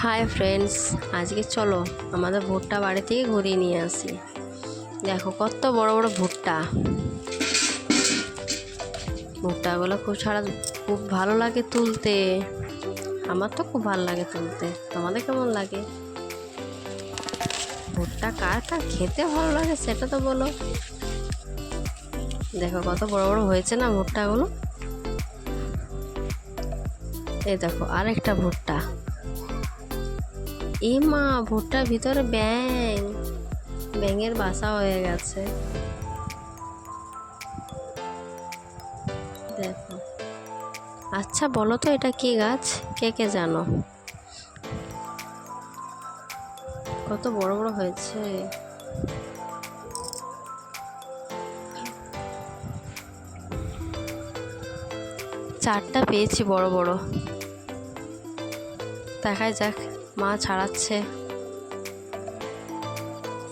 Hi friends, আজকে চলো আমাদের ভুট্টা বাড়ি থেকে ঘুরিয়ে নিয়ে আসি। দেখো কত বড় বড় ভুট্টাগুলো খুব ভালো লাগে তুলতে। আমার তো খুব ভালো লাগে তুলতে, তোমাদের কেমন লাগে? ভুট্টা কার কার খেতে ভালো লাগে সেটা তো বলো। দেখো কত বড় বড় হয়েছে না ভুট্টাগুলো। এই দেখো আরেকটা ভুট্টা। এ মা, ভুট্টার ভিতরে ব্যাঙের বাসা হয়ে গেছে। দেখো, আচ্ছা বলো তো এটা কি গাছ, কে কে জানো? কত বড় বড় হয়েছে। চারটা পেয়েছি বড় বড়। দেখাই যাক, মা ছাড়াচ্ছে।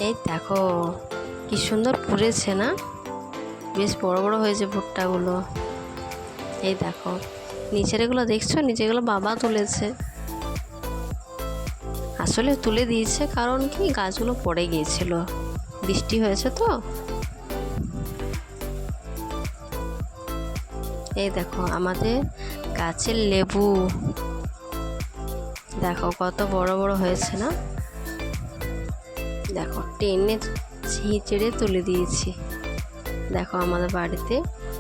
এই দেখো কি সুন্দর পুড়েছে না, বেশ বড় বড় হয়েছে ভুট্টাগুলো। এই দেখো নিচের এগুলো দেখছো, নিচেগুলো বাবা তুলেছে। আসলে তুলে দিয়েছে কারণ কি গাছগুলো পড়ে গিয়েছিল, বৃষ্টি হয়েছে তো। এই দেখো আমাদের গাছের লেবু, দেখো কত বড় বড় হয়েছে না। দেখো টেনে ছিঁচড়ে তুলে দিয়েছি। দেখো আমাদের বাড়িতে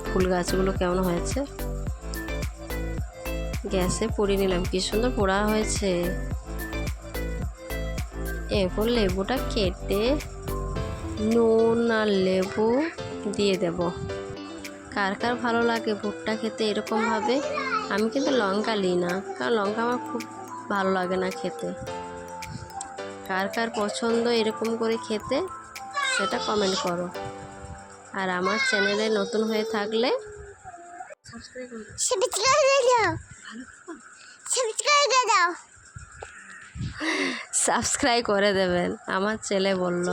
ফুল গাছগুলো কেমন হয়েছে। গ্যাসে পুড়িয়ে নিলাম, কি সুন্দর পোড়া হয়েছে। এরপর লেবুটা কেটে নুন আর লেবু দিয়ে দেব। কার কার ভালো লাগে ভুট্টা খেতে এরকমভাবে? আমি কিন্তু লঙ্কা নিই না, কারণ লঙ্কা আমার খুব ভালো লাগে না খেতে। কার কার পছন্দ এরকম করে খেতে সেটা কমেন্ট করো। আর আমার চ্যানেলে নতুন হয়ে থাকলে সাবস্ক্রাইব করে দেবেন, আমার ছেলে বলল।